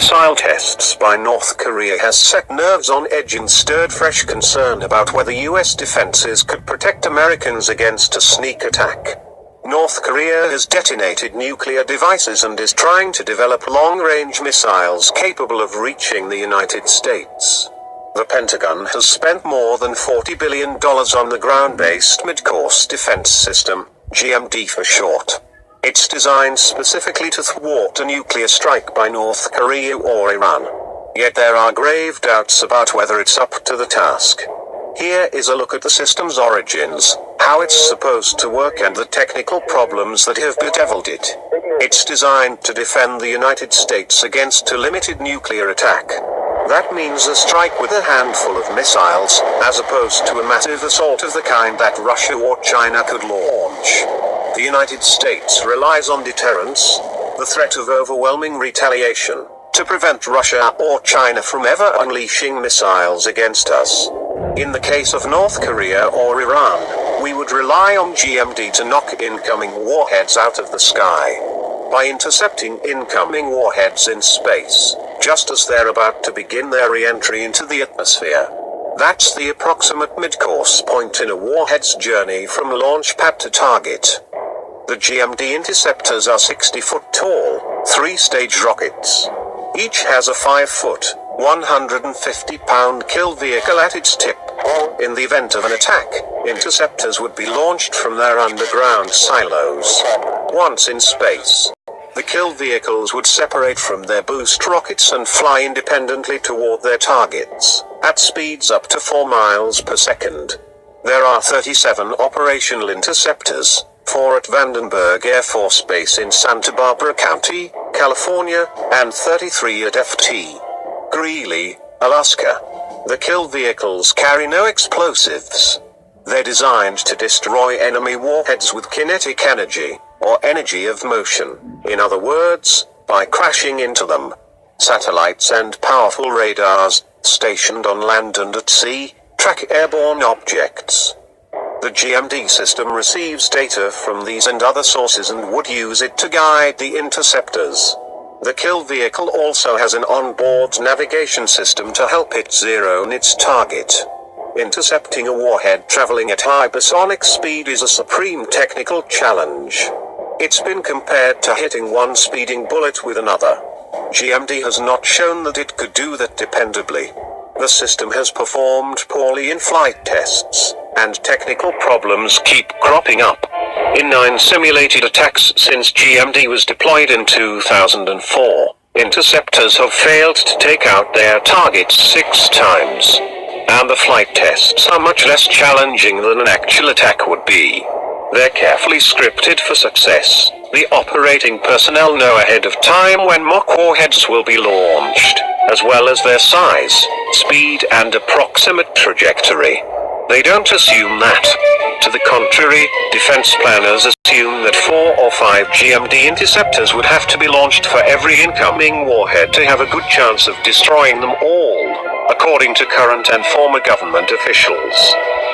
missile tests by North Korea has set nerves on edge and stirred fresh concern about whether US defenses could protect Americans against a sneak attack. North Korea has detonated nuclear devices and is trying to develop long-range missiles capable of reaching the United States. The Pentagon has spent more than $40 billion on the ground-based mid-course defense system, GMD for short. It's designed specifically to thwart a nuclear strike by North Korea or Iran. Yet there are grave doubts about whether it's up to the task. Here is a look at the system's origins, how it's supposed to work and the technical problems that have bedeviled it. It's designed to defend the United States against a limited nuclear attack. That means a strike with a handful of missiles, as opposed to a massive assault of the kind that Russia or China could launch. The United States relies on deterrence, the threat of overwhelming retaliation, to prevent Russia or China from ever unleashing missiles against us. In the case of North Korea or Iran, we would rely on GMD to knock incoming warheads out of the sky. By intercepting incoming warheads in space, just as they're about to begin their re-entry into the atmosphere. That's the approximate mid-course point in a warhead's journey from launch pad to target. The GMD interceptors are 60-foot tall, 3-stage rockets. Each has a 5-foot, 150-pound kill vehicle at its tip. In the event of an attack, interceptors would be launched from their underground silos. Once in space, the kill vehicles would separate from their boost rockets and fly independently toward their targets, at speeds up to 4 miles per second. There are 37 operational interceptors, 4 at Vandenberg Air Force Base in Santa Barbara County, California, and 33 at Ft. Greely, Alaska. The kill vehicles carry no explosives. They're designed to destroy enemy warheads with kinetic energy, or energy of motion. In other words, by crashing into them. Satellites and powerful radars, stationed on land and at sea, track airborne objects. The GMD system receives data from these and other sources and would use it to guide the interceptors. The kill vehicle also has an onboard navigation system to help it zero in its target. Intercepting a warhead traveling at hypersonic speed is a supreme technical challenge. It's been compared to hitting one speeding bullet with another. GMD has not shown that it could do that dependably. The system has performed poorly in flight tests, and technical problems keep cropping up. In 9 simulated attacks since GMD was deployed in 2004, interceptors have failed to take out their targets 6 times. And the flight tests are much less challenging than an actual attack would be. They're carefully scripted for success. The operating personnel know ahead of time when mock warheads will be launched, as well as their size, speed, and approximate trajectory. They don't assume that. To the contrary, defense planners assume that 4 or 5 GMD interceptors would have to be launched for every incoming warhead to have a good chance of destroying them all, according to current and former government officials.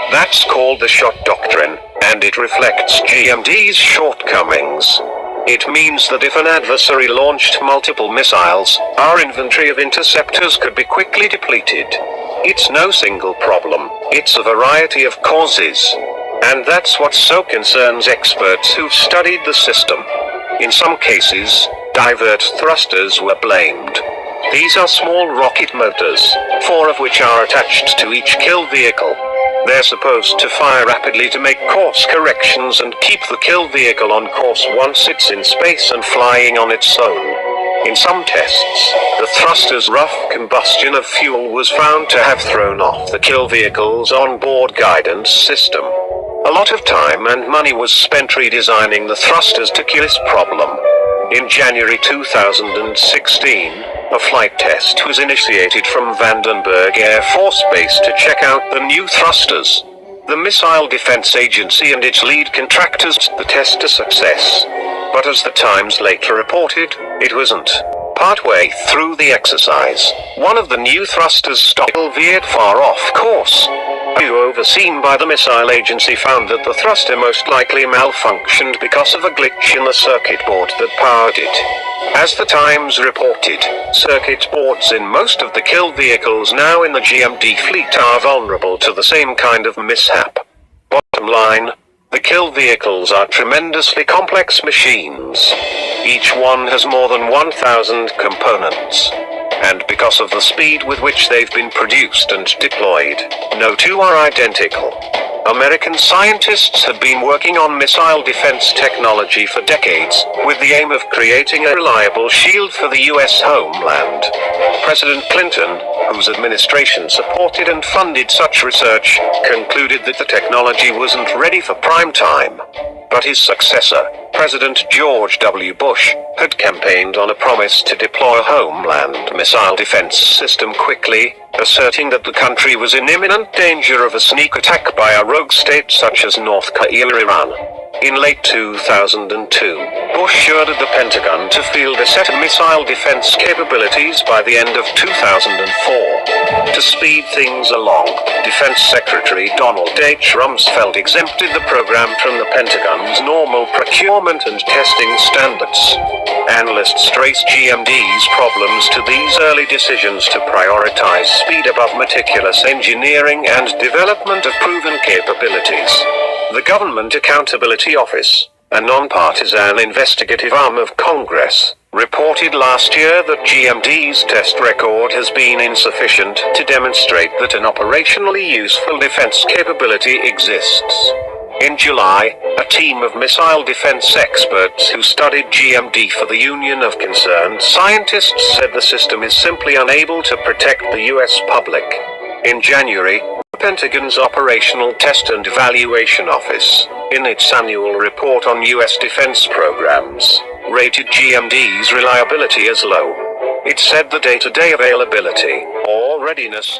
That's called the shot doctrine, and it reflects GMD's shortcomings. It means that if an adversary launched multiple missiles, our inventory of interceptors could be quickly depleted. It's no single problem, it's a variety of causes. And that's what so concerns experts who've studied the system. In some cases, divert thrusters were blamed. These are small rocket motors, 4 of which are attached to each kill vehicle. They're supposed to fire rapidly to make course corrections and keep the kill vehicle on course once it's in space and flying on its own. In some tests, the thruster's rough combustion of fuel was found to have thrown off the kill vehicle's onboard guidance system. A lot of time and money was spent redesigning the thrusters to cure this problem. In January 2016, a flight test was initiated from Vandenberg Air Force Base to check out the new thrusters. The Missile Defense Agency and its lead contractors the test a success. But as the Times later reported, it wasn't. Partway through the exercise, one of the new thrusters veered far off course. A review overseen by the missile agency found that the thruster most likely malfunctioned because of a glitch in the circuit board that powered it. As the Times reported, circuit boards in most of the killed vehicles now in the GMD fleet are vulnerable to the same kind of mishap. Bottom line, the killed vehicles are tremendously complex machines. Each one has more than 1,000 components. And because of the speed with which they've been produced and deployed, no two are identical. American scientists have been working on missile defense technology for decades, with the aim of creating a reliable shield for the U.S. homeland. President Clinton, whose administration supported and funded such research, concluded that the technology wasn't ready for prime time. But his successor, President George W. Bush, had campaigned on a promise to deploy a homeland missile defense system quickly, asserting that the country was in imminent danger of a sneak attack by a rogue state such as North Korea or Iran. In late 2002, Bush ordered the Pentagon to field a set of missile defense capabilities by the end of 2004. To speed things along, Defense Secretary Donald H. Rumsfeld exempted the program from the Pentagon's normal procurement and testing standards. Analysts trace GMD's problems to these early decisions to prioritize speed above meticulous engineering and development of proven capabilities. The Government Accountability Office, a nonpartisan investigative arm of Congress, reported last year that GMD's test record has been insufficient to demonstrate that an operationally useful defense capability exists. In July, a team of missile defense experts who studied GMD for the Union of Concerned Scientists said the system is simply unable to protect the U.S. public. In January, the Pentagon's Operational Test and Evaluation Office, in its annual report on U.S. defense programs, rated GMD's reliability as low. It said the day-to-day availability, or readiness,